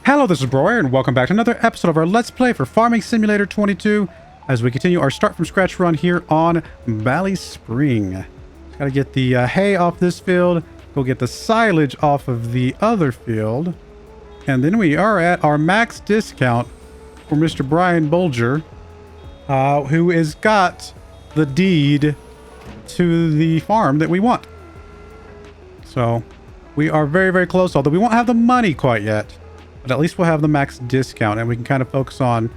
Hello, this is Broyar, and welcome back to another episode of our Let's Play for Farming Simulator 22 as we continue our start from scratch run here on BallySpring. Gotta get the hay off this field, go get the silage off of the other field, and then we are at our max discount for Mr. Brian Bulger, who has got the deed to the farm that we want. So we are very, very close, although we won't have the money quite yet. But at least we'll have the max discount, and we can kind of focus on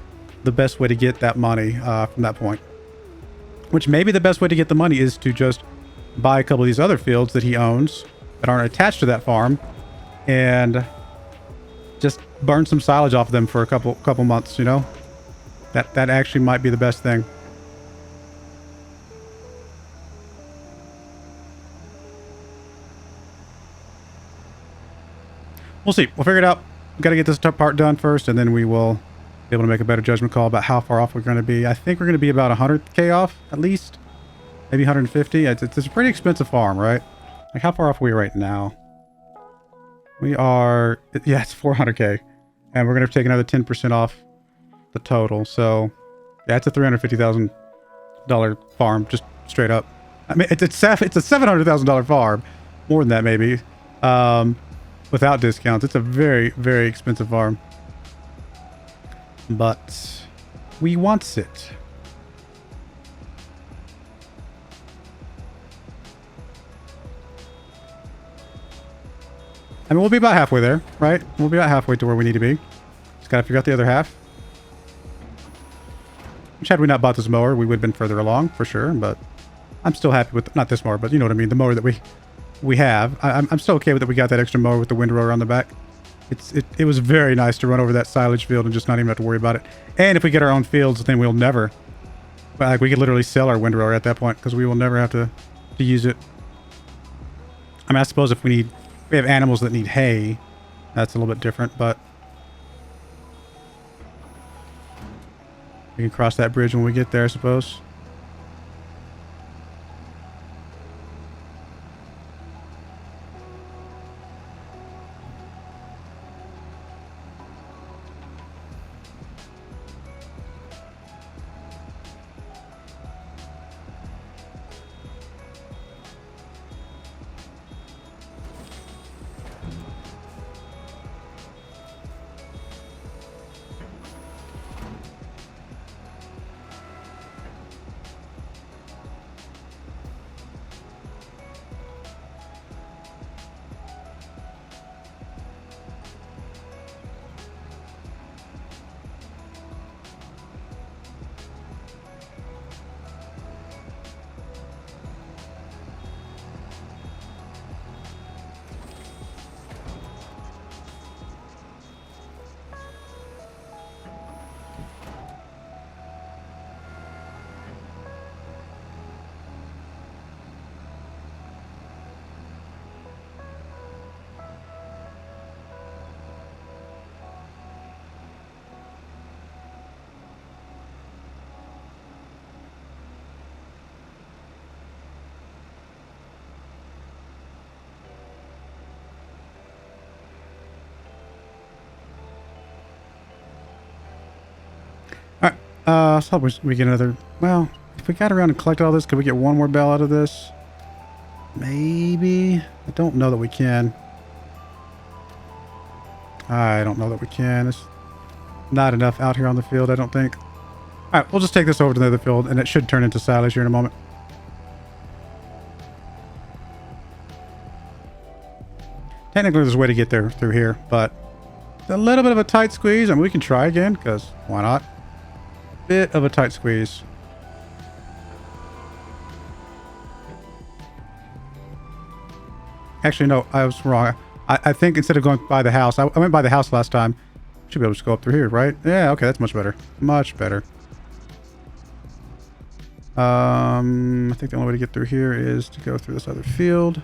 the best way to get that money from that point. Which maybe the best way to get the money is to just buy a couple of these other fields that he owns that aren't attached to that farm, and just burn some silage off of them for a couple months, you know? That actually might be the best thing. We'll see. We'll figure it out. We've got to get this part done first, and then we will be able to make a better judgment call about how far off we're going to be. I think we're going to be about 100k off, at least. Maybe 150. It's a pretty expensive farm, right? Like, how far off are we right now? We are... Yeah, it's 400k. And we're going to take another 10% off the total. So, yeah, it's a $350,000 farm, just straight up. I mean, it's a $700,000 farm. More than that, maybe. Without discounts. It's a very, very expensive farm. But we wants it. I mean, we'll be about halfway there, right? We'll be about halfway to where we need to be. Just gotta figure out the other half. Which, had we not bought this mower, we would have been further along, for sure. But I'm still happy with... Not this mower, but you know what I mean. The mower that we have. I'm still okay with that. We got that extra mower with the windrower on the back. It was very nice to run over that silage field and just not even have to worry about it. And if we get our own fields, then we'll never... Like, we could literally sell our windrower at that point, because we will never have to use it. I mean, I suppose if we have animals that need hay, that's a little bit different, but... We can cross that bridge when we get there, I suppose. So we get another... Well, if we got around and collected all this, could we get one more bale out of this? Maybe? I don't know that we can. I don't know that we can. It's not enough out here on the field, I don't think. Alright, we'll just take this over to the other field, and it should turn into silage here in a moment. Technically, there's a way to get there through here, but it's a little bit of a tight squeeze. I mean, we can try again, because why not? Bit of a tight squeeze. Actually, no, I was wrong. I think instead of going by the house, I went by the house last time. Should be able to just go up through here, right? Yeah, okay, that's much better. Much better. I think the only way to get through here is to go through this other field.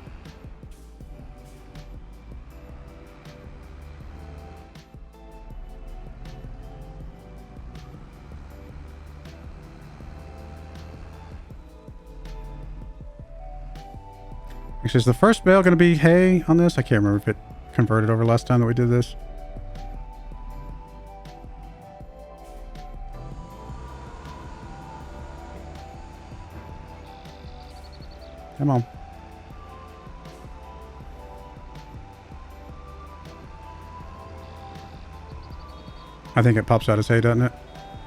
Actually, is the first bale going to be hay on this? I can't remember if it converted over last time that we did this. Come on. I think it pops out as hay, doesn't it?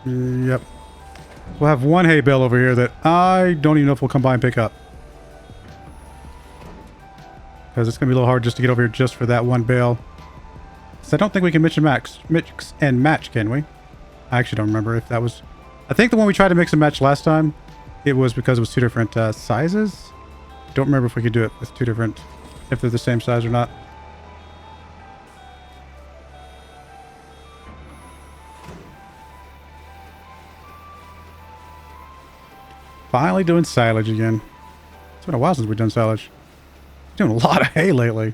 Yep. We'll have one hay bale over here that I don't even know if we'll come by and pick up. Because it's going to be a little hard just to get over here just for that one bale. So I don't think we can mix and match, can we? I actually don't remember if that was... I think the one we tried to mix and match last time, it was because it was two different sizes. Don't remember if we could do it with two different... if they're the same size or not. Finally doing silage again. It's been a while since we've done silage. Doing a lot of hay lately.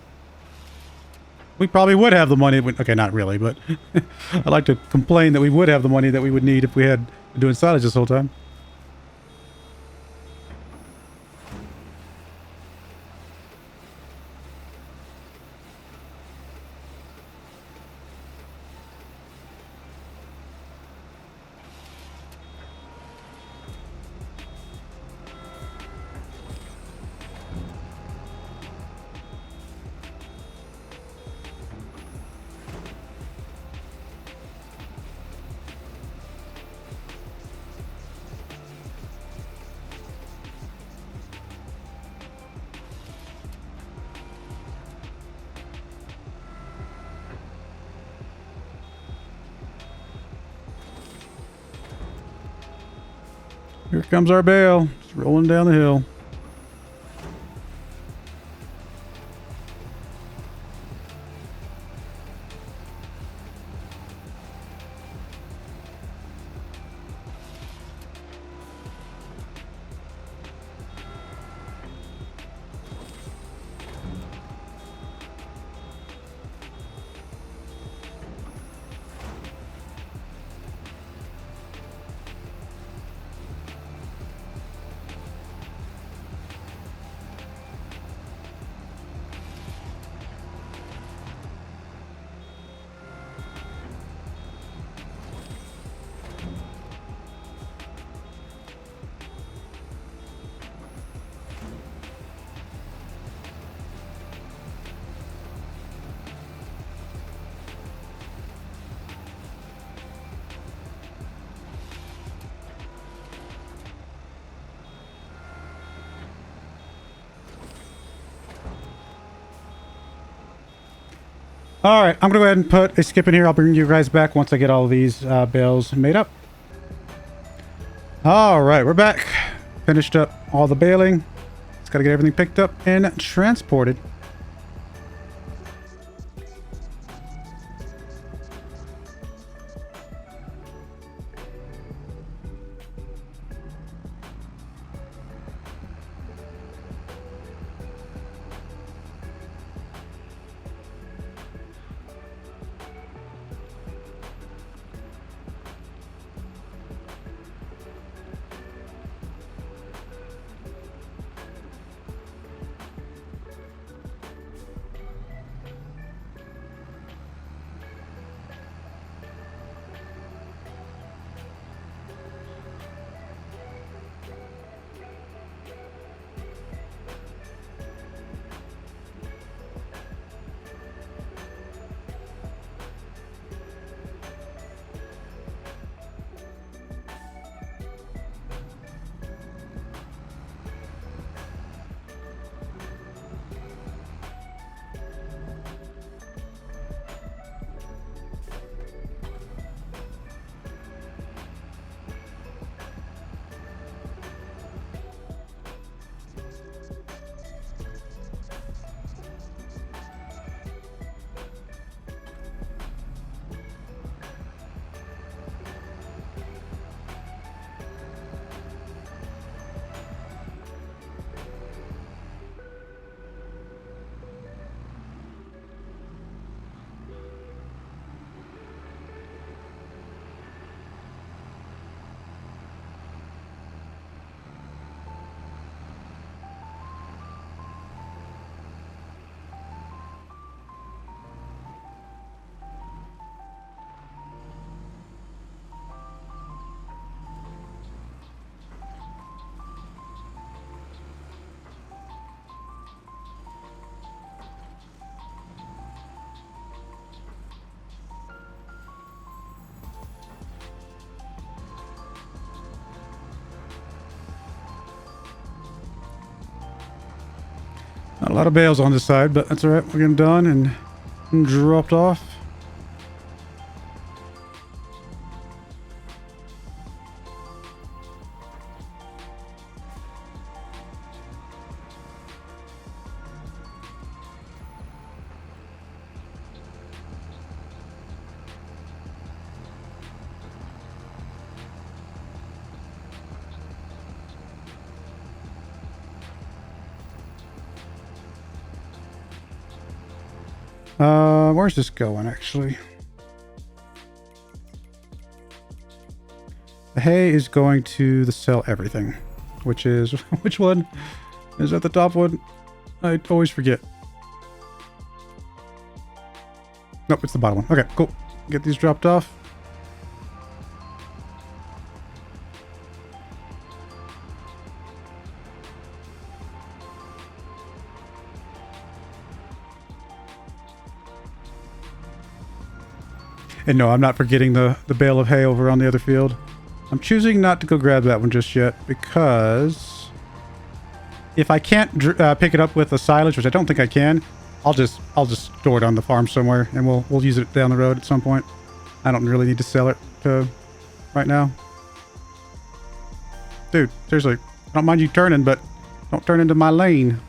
We probably would have the money. Okay, not really, but I like to complain that we would have the money that we would need if we had been doing silage this whole time. Here comes our bale. It's rolling down the hill. All right, I'm going to go ahead and put a skip in here. I'll bring you guys back once I get all of these bales made up. All right, we're back. Finished up all the baling. Just got to get everything picked up and transported. A lot of bales on this side, but that's alright. We're getting done and dropped off. Where's this going, actually? The hay is going to the sell everything, which is... which one? Is that the top one? I always forget. Nope, it's the bottom one. Okay, cool. Get these dropped off. And no, I'm not forgetting the bale of hay over on the other field. I'm choosing not to go grab that one just yet because if I can't pick it up with a silage, which I don't think I can, I'll just store it on the farm somewhere and we'll use it down the road at some point. I don't really need to sell it right now. Dude, seriously, I don't mind you turning, but don't turn into my lane.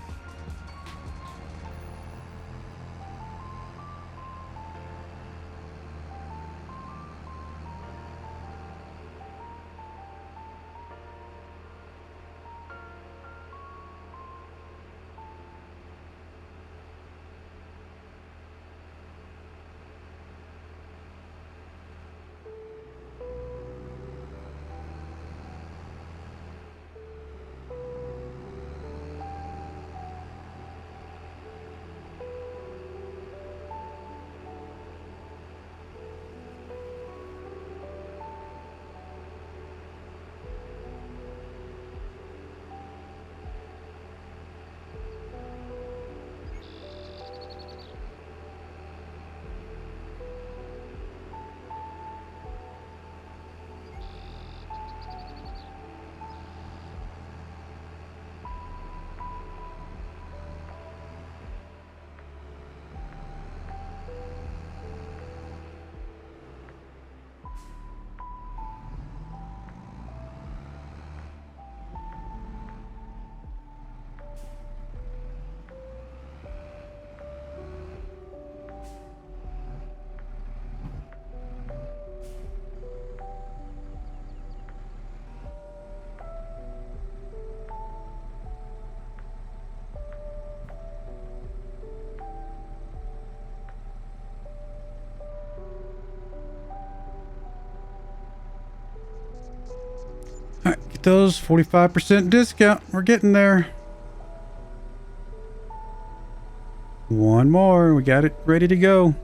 Alright, get those 45% discount. We're getting there. One more. We got it ready to go.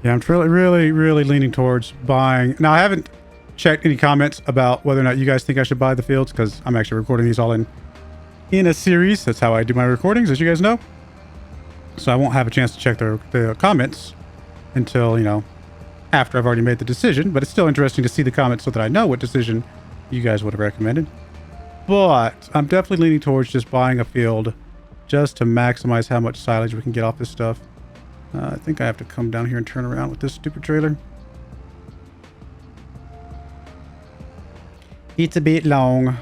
Yeah, I'm really leaning towards buying. Now, I haven't checked any comments about whether or not you guys think I should buy the fields, because I'm actually recording these all in a series. That's how I do my recordings, as you guys know. So I won't have a chance to check the comments until, you know, after I've already made the decision. But it's still interesting to see the comments so that I know what decision you guys would have recommended. But I'm definitely leaning towards just buying a field just to maximize how much silage we can get off this stuff. I think I have to come down here and turn around with this stupid trailer. It's a bit long.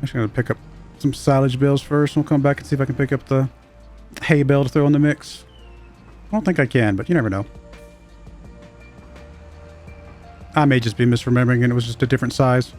Actually, I'm going to pick up some silage bales first. We'll come back and see if I can pick up the hay bale to throw in the mix. I don't think I can, but you never know. I may just be misremembering and it was just a different size.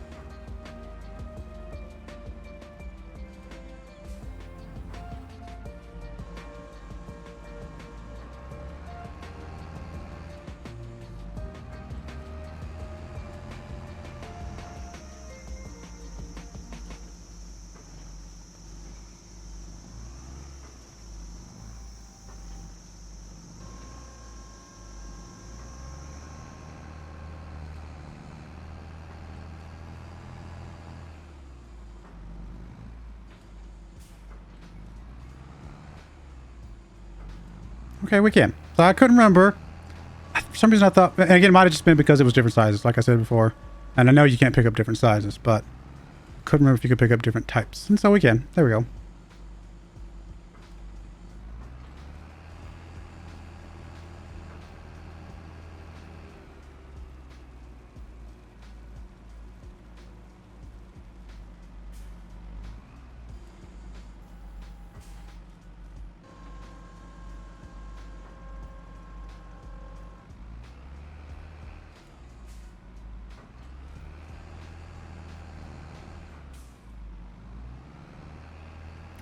Okay, we can. So I couldn't remember. For some reason I thought, and again, it might have just been because it was different sizes, like I said before. And I know you can't pick up different sizes, but couldn't remember if you could pick up different types. And so we can. There we go.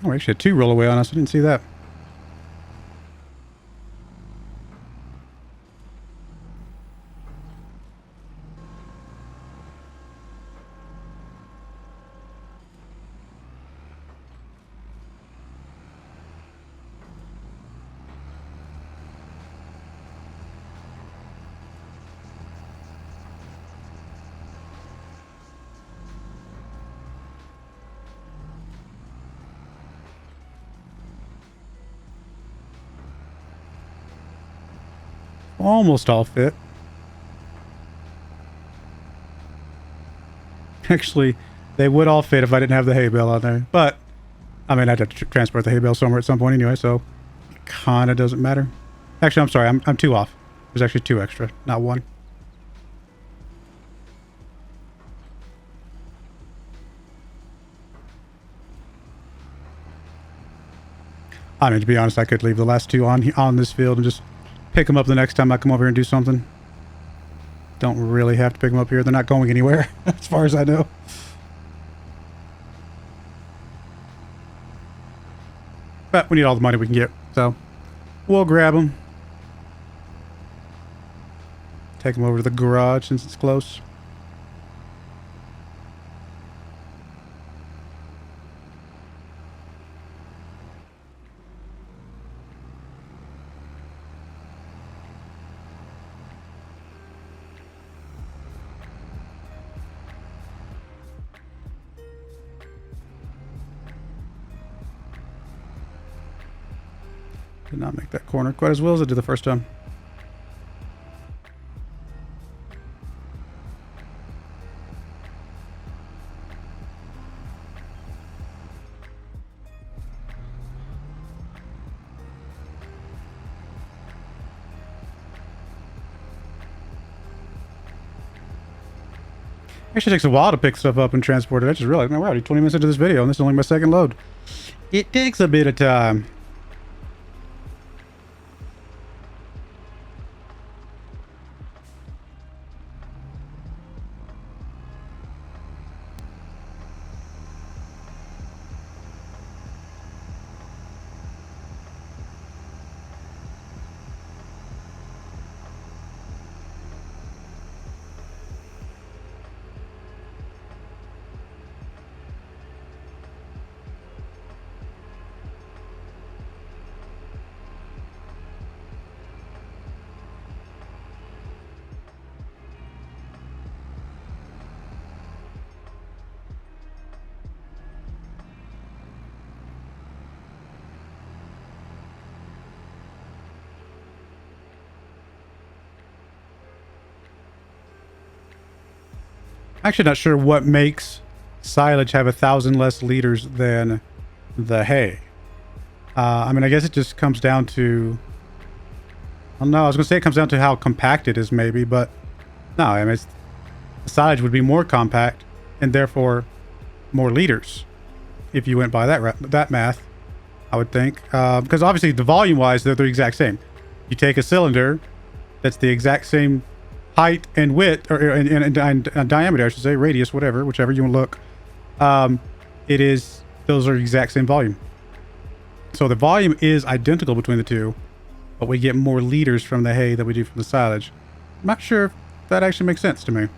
Oh, we actually had two roll away on us. I didn't see that. Almost all fit. Actually, they would all fit if I didn't have the hay bale on there. But, I mean, I'd have to transport the hay bale somewhere at some point anyway, so it kind of doesn't matter. Actually, I'm sorry. I'm two off. There's actually two extra, not one. I mean, to be honest, I could leave the last two on this field and just pick them up the next time I come over here and do something. Don't really have to pick them up here. They're not going anywhere, as far as I know. But we need all the money we can get, so we'll grab them. Take them over to the garage since it's close. Did not make that corner quite as well as I did the first time. Actually takes a while to pick stuff up and transport it. I just realized, man, we're already 20 minutes into this video and this is only my second load. It takes a bit of time. Actually not sure what makes silage have 1,000 less liters than the hay. I mean, I guess it just comes down to... I don't know, I was going to say it comes down to how compact it is maybe, but no, I mean, silage would be more compact and therefore more liters if you went by that math, I would think. Because obviously the volume-wise, they're the exact same. You take a cylinder that's the exact same height and width, or and diameter, I should say, radius, whatever, whichever you want to look. Those are exact same volume. So the volume is identical between the two, but we get more liters from the hay than we do from the silage. I'm not sure if that actually makes sense to me.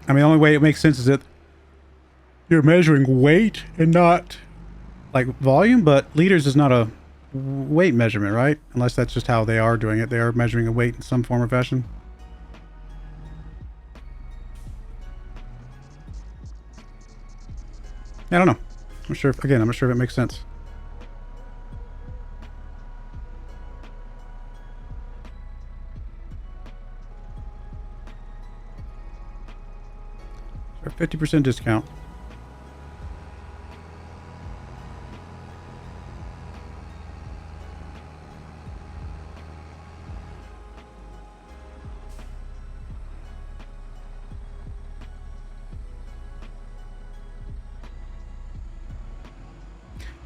I mean, the only way it makes sense is that you're measuring weight and not like volume, but liters is not a weight measurement, right? Unless that's just how they are doing it. They are measuring a weight in some form or fashion. I don't know. I'm not sure if, again, I'm not sure if it makes sense. So 50% discount.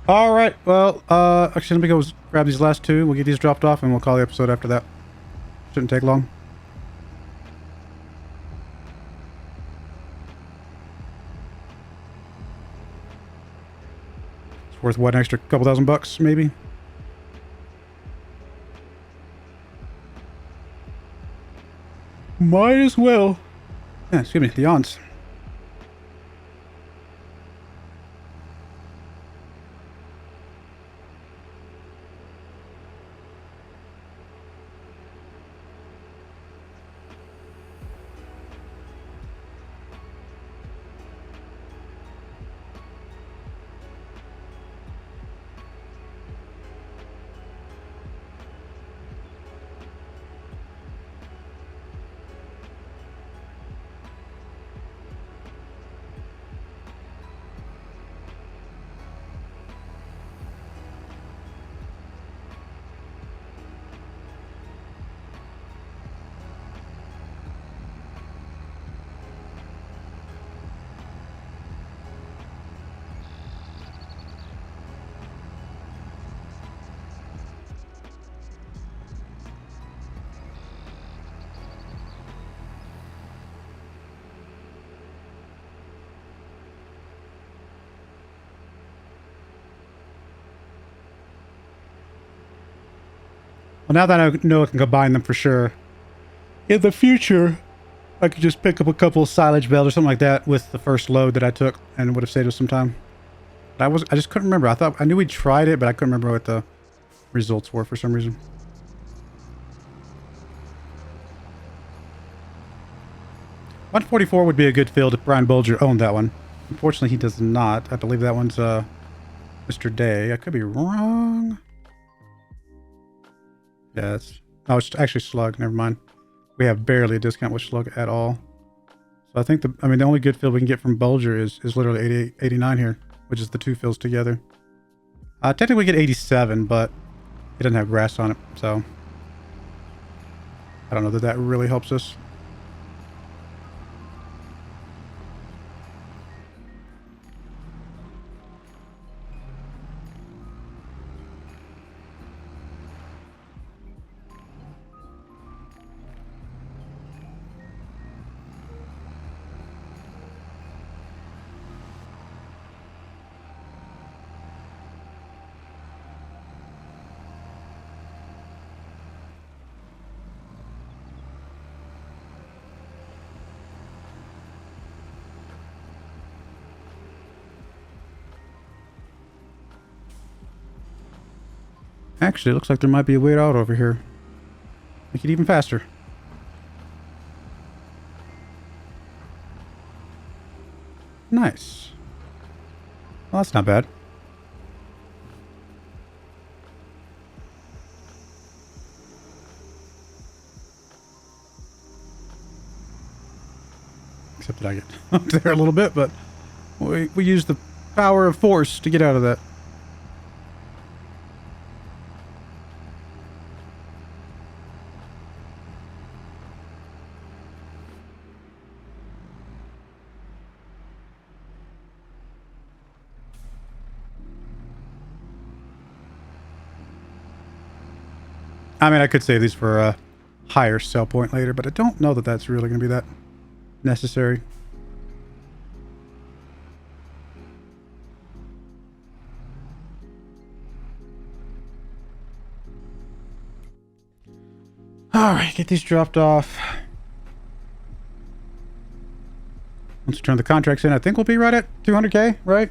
All right. Well, actually, let me go grab these last two. We'll get these dropped off, and we'll call the episode after that. Shouldn't take long. It's worth what, an extra couple $1,000, maybe. Might as well. Yeah, excuse me, the yawns. Well, now that I know I can combine them for sure, in the future, I could just pick up a couple of silage bales or something like that with the first load that I took, and it would have saved us some time. But I just couldn't remember. I knew we tried it, but I couldn't remember what the results were for some reason. $144 would be a good field if Brian Bolger owned that one. Unfortunately, he does not. I believe that one's Mr. Day. I could be wrong. Yeah, it's actually Slug. Never mind. We have barely a discount with Slug at all. So I think the only good field we can get from Bolger is literally 88, 89 here, which is the two fields together. Technically we get 87, but it doesn't have grass on it, so I don't know that really helps us. Actually, it looks like there might be a way out over here. Make it even faster. Nice. Well, that's not bad. Except that I get up there a little bit, but we use the power of force to get out of that. I mean, I could save these for a higher sell point later, but I don't know that that's really going to be that necessary. All right, get these dropped off. Once we turn the contracts in, I think we'll be right at 200K, right?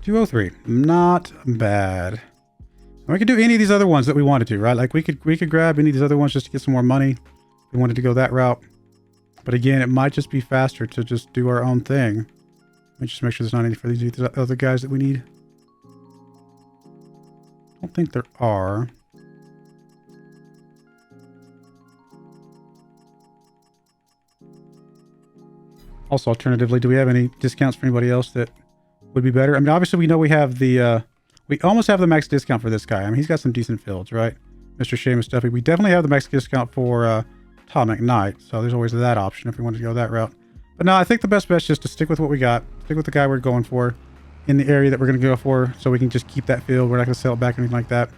$203, not bad. We could do any of these other ones that we wanted to, right? Like we could grab any of these other ones just to get some more money. If we wanted to go that route. But again, it might just be faster to just do our own thing. Let me just make sure there's not any for these other guys that we need. I don't think there are. Also, alternatively, do we have any discounts for anybody else that would be better? I mean, obviously we know we have the, we almost have the max discount for this guy. I mean, he's got some decent fields, right? Mr. Seamus Duffy. We definitely have the max discount for Tom McKnight. So there's always that option if we want to go that route. But no, I think the best bet is just to stick with what we got. Stick with the guy we're going for in the area that we're going to go for, so we can just keep that field. We're not going to sell it back or anything like that.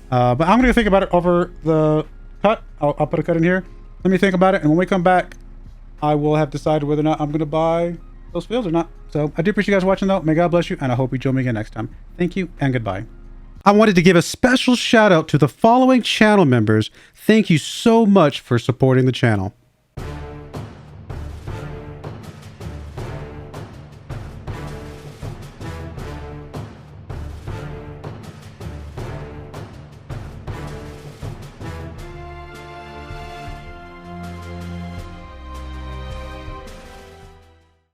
But I'm going to think about it over the cut. I'll put a cut in here. Let me think about it. And when we come back, I will have decided whether or not I'm going to buy those fields or not. So I do appreciate you guys watching though. May God bless you, and I hope you join me again next time. Thank you and goodbye. I wanted to give a special shout out to the following channel members. Thank you so much for supporting the channel.